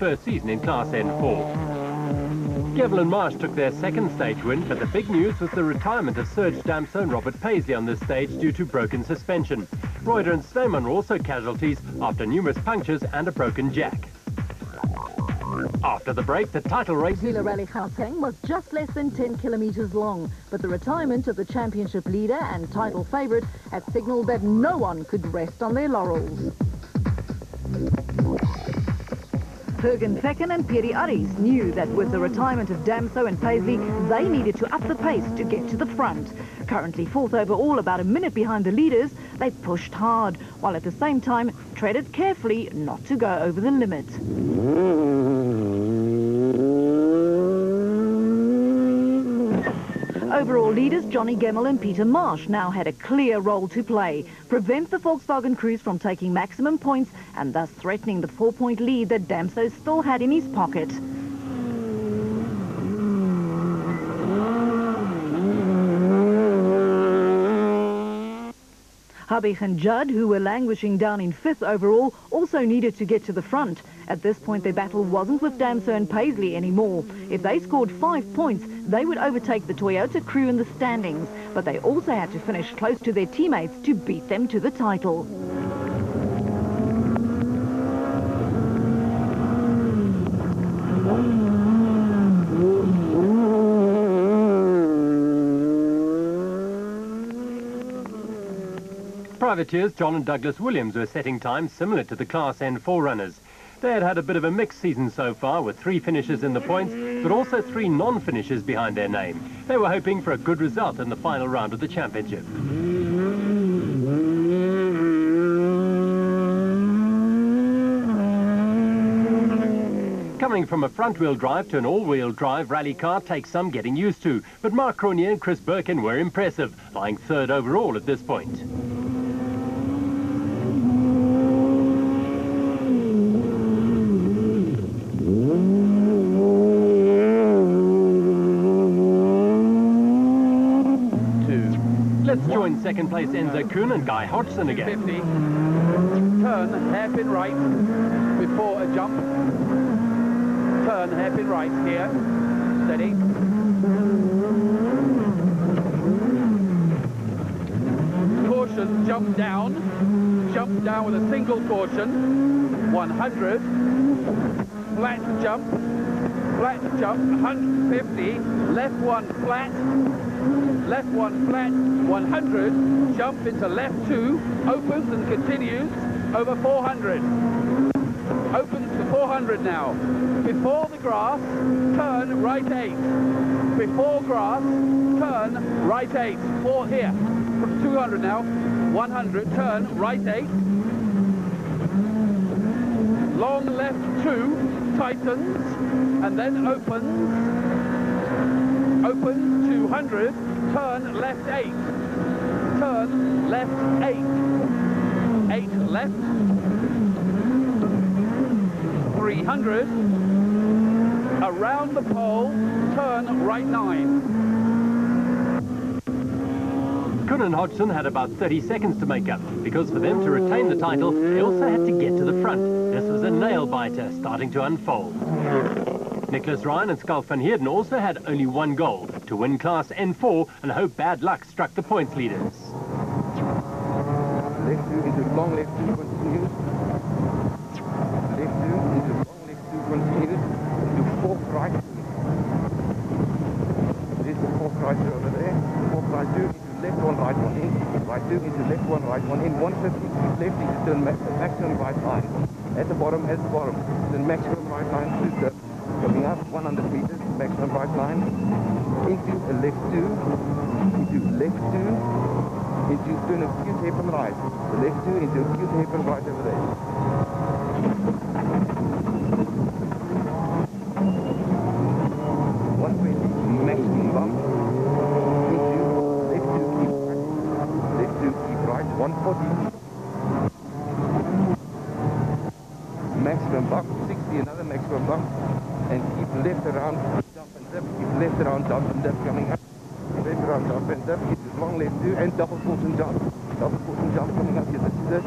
first season in Class N4. Gevlin Marsh took their second stage win, but the big news was the retirement of Serge Damso and Robert Paisley on this stage due to broken suspension. Reuter and Snowman were also casualties after numerous punctures and a broken jack. After the break, the title race... Gila Rally Gauteng was just less than 10 kilometres long, but the retirement of the championship leader and title favourite had signalled that no one could rest on their laurels. Jürgen Fecken and Piri Aris knew that with the retirement of Damso and Paisley, they needed to up the pace to get to the front. Currently fourth overall, about a minute behind the leaders, they pushed hard, while at the same time treaded carefully not to go over the limit. Overall leaders Johnny Gemmell and Peter Marsh now had a clear role to play, prevent the Volkswagen Cruise from taking maximum points and thus threatening the 4-point lead that Damso still had in his pocket. Habig and Judd, who were languishing down in 5th overall, also needed to get to the front. At this point, their battle wasn't with Damso and Paisley anymore. If they scored 5 points, they would overtake the Toyota crew in the standings, but they also had to finish close to their teammates to beat them to the title. Privateers John and Douglas Williams were setting times similar to the Class N4 runners. They had had a bit of a mixed season so far, with 3 finishes in the points, but also 3 non-finishes behind their name. They were hoping for a good result in the final round of the championship. Coming from a front-wheel drive to an all-wheel drive rally car takes some getting used to, but Mark Cronier and Chris Birkin were impressive, lying 3rd overall at this point. Let's join second place Enzo Kuhn and Guy Hodgson again. 50. Turn hairpin right before a jump. Turn hairpin right here. Steady. Caution, jump down. Jump down with a single caution. 100. Flat jump. Flat jump. 150. Left one flat. Left one flat, 100, jump into left 2, opens and continues over 400. Opens to 400 now. Before the grass, turn right 8. Before grass, turn right 8. 4 here. 200 now. 100, turn right 8. Long left 2, tightens, and then opens. Opens 200. Turn left 8. Turn left 8. 8 left. 300. Around the pole. Turn right 9. Kuhn and Hodgson had about 30 seconds to make up, because for them to retain the title, they also had to get to the front. This was a nail-biter starting to unfold. Nicholas Ryan and Skalk van Heerden also had only 1 goal, to win Class N4 and hope bad luck struck the points leaders. Left 2 into long left 2 continues. Left 2 into long left 2 continues. Into 4th right. There's the 4th right over there. 4th right 2 into left 1 right 1 in. Right 2 into left 1 right 1 in. 150 left into turn maximum right line. At the bottom, Then maximum right line through the coming up 100 meters, maximum right line, into a left 2, into left 2, into turn a cute hairpin right, the left 2 into a cute hairpin right over there. Maximum bump, into left 2 keep right, 140. Maximum bump, 60, another maximum bump. And keep left around, jump and dip, keep left around, jump and dip coming up. Left around, jump and dip, keep this long left 2 and double caution jump. Double caution jump coming up, here, this is it.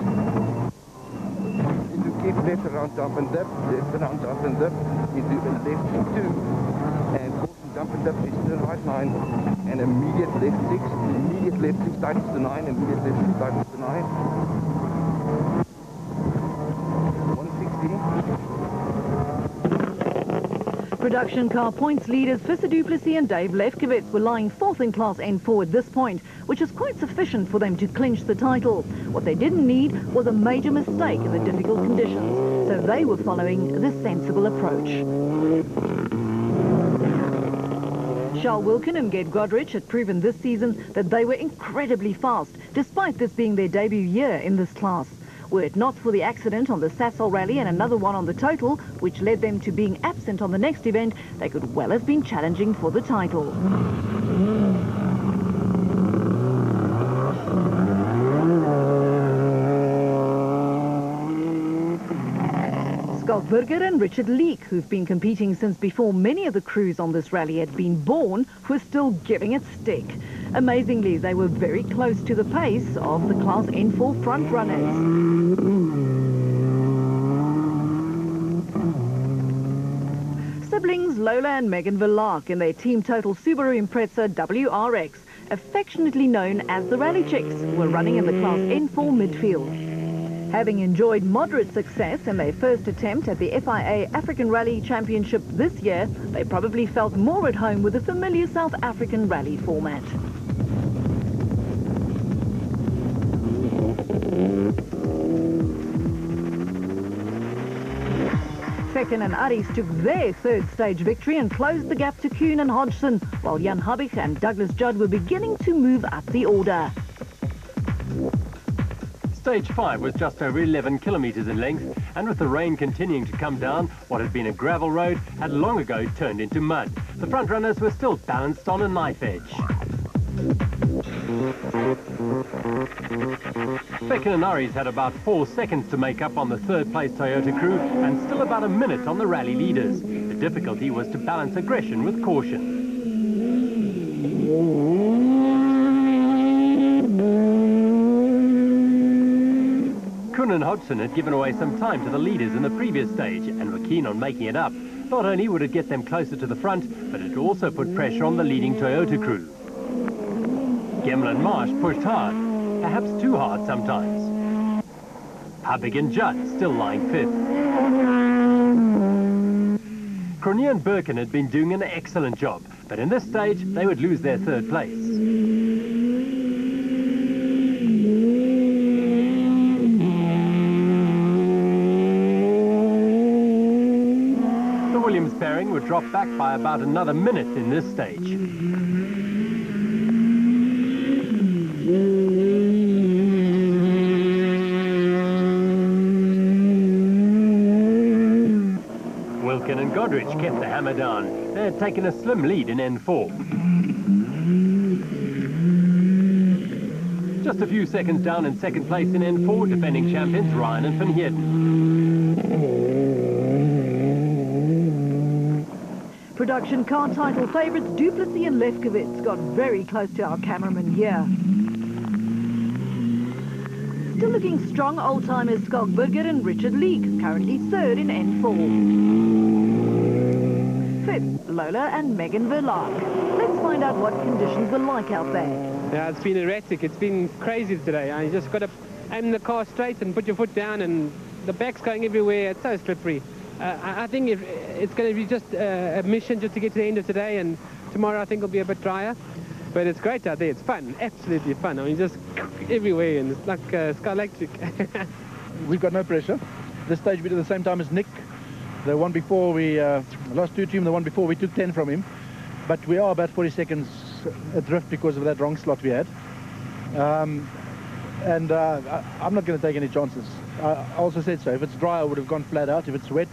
Into keep left around dump and dip, left around dump and dip, into left 2, and caution dump and dip is turn right 9, and immediate left 6, immediate left 6 tightens to 9, immediate left 6 tightens to 9. 160. Production car points leaders Visser Du Plessis and Dave Lefkowitz were lying fourth in Class N4 at this point, which is quite sufficient for them to clinch the title. What they didn't need was a major mistake in the difficult conditions, so they were following the sensible approach. Charles Wilkin and Ged Godrich had proven this season that they were incredibly fast, despite this being their debut year in this class. Were it not for the accident on the Sasol Rally and another one on the Total, which led them to being absent on the next event, they could well have been challenging for the title. Schalk Burger and Richard Leek, who've been competing since before many of the crews on this rally had been born, were still giving it stick. Amazingly, they were very close to the pace of the Class N4 front runners. Siblings Lola and Megan Verlark in their Team Total Subaru Impreza WRX, affectionately known as the Rally Chicks, were running in the Class N4 midfield. Having enjoyed moderate success in their first attempt at the FIA African Rally Championship this year, they probably felt more at home with the familiar South African rally format. Fekkin and Aries took their third stage victory and closed the gap to Kuhn and Hodgson, while Jan Habich and Douglas Judd were beginning to move up the order. Stage 5 was just over 11 kilometres in length, and with the rain continuing to come down, what had been a gravel road had long ago turned into mud. The front runners were still balanced on a knife edge. Fekkin and Aries had about 4 seconds to make up on the third place Toyota crew and still about a minute on the rally leaders. The difficulty was to balance aggression with caution. Kuhn and Hodgson had given away some time to the leaders in the previous stage and were keen on making it up. Not only would it get them closer to the front, but it also put pressure on the leading Toyota crew. Gemmell and Marsh pushed hard, perhaps too hard sometimes. Habig and Judd still lying fifth. Cronier and Birkin had been doing an excellent job, but in this stage they would lose their third place. The Williams pairing would drop back by about another minute in this stage. Wilkin and Godrich kept the hammer down. They had taken a slim lead in N4. Just a few seconds down in second place in N4, defending champions Ryan and Van Heerden. Production car title favourites Du Plessis and Lefkowitz got very close to our cameraman here. Still looking strong, old-timers Schalk Burger and Richard Leek, currently third in N4. Fifth, Lola and Megan Verlark. Let's find out what conditions were like out there. Yeah, it's been erratic. It's been crazy today. You just got to aim the car straight and put your foot down, and the back's going everywhere. It's so slippery. I think it's going to be just a mission just to get to the end of today, and tomorrow I think will be a bit drier. But it's great out there. It's fun, absolutely fun. I mean, just everywhere, and it's like Sky Electric. We've got no pressure. This stage we did the same time as Nick. The one before we lost 2 to him, the one before we took 10 from him. But we are about 40 seconds adrift because of that wrong slot we had. I'm not going to take any chances. I also said so. If it's dry, I would have gone flat out. If it's wet,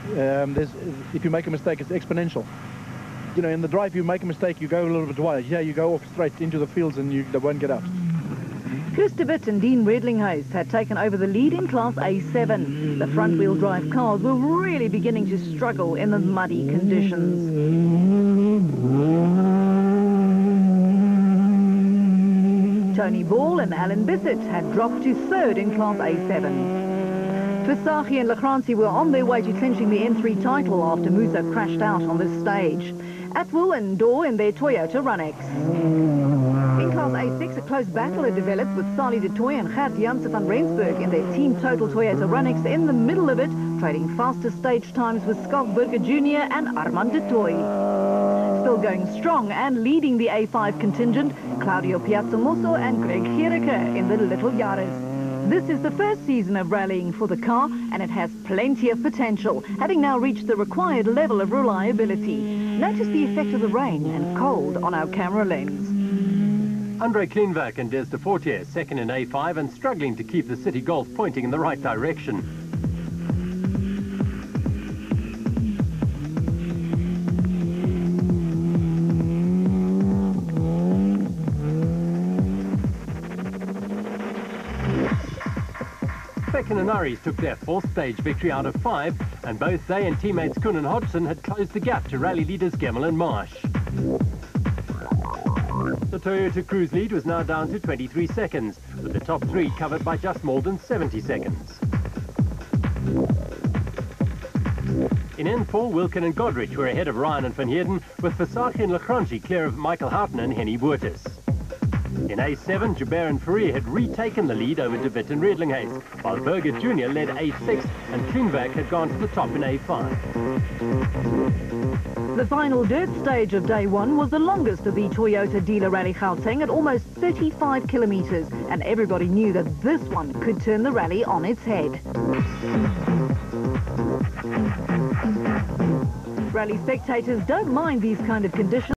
if you make a mistake, it's exponential. You know, in the dry, if you make a mistake, you go a little bit wide. Here, you go off straight into the fields and they won't get out. Chris de Wit and Dean Redlinghuis had taken over the lead in Class A7. The front-wheel drive cars were really beginning to struggle in the muddy conditions. Tony Ball and Alan Bissett had dropped to third in Class A7. Visagie and Lachranzi were on their way to clinching the N3 title after Musa crashed out on this stage. Atwell and Dorr in their Toyota Runex. In Class A6, a close battle had developed with Sali de Toy and Gert Janse van Rensburg in their Team Total Toyota Runex in the middle of it, trading faster stage times with Schalk Burger Jr. and Armand de Toy. Still going strong and leading the A5 contingent, Claudio Piazzamosso and Greg Gericke in the Little Yaris. This is the first season of rallying for the car, and it has plenty of potential, having now reached the required level of reliability. Notice the effect of the rain and cold on our camera lens. Andre Kleinwerk and Des de Fortier second in A5 and struggling to keep the City Golf pointing in the right direction. Becken and Aries took their fourth stage victory out of 5, and both they and teammates Kuhn and Hodgson had closed the gap to rally leaders Gemmel and Marsh. The Toyota Cruise lead was now down to 23 seconds, with the top 3 covered by just more than 70 seconds. In N4, Wilken and Godrich were ahead of Ryan and Van Heerden, with Visagie and Lachranzi clear of Michael Houghton and Henny Boertes. In A7, Joubert and Ferrier had retaken the lead over De Witt and Redlinghuis, while Berger Jr. led A6 and Kleinwerk had gone to the top in A5. The final dirt stage of day 1 was the longest of the Toyota Dealer Rally Gauteng at almost 35 kilometres, and everybody knew that this one could turn the rally on its head. Rally spectators don't mind these kind of conditions.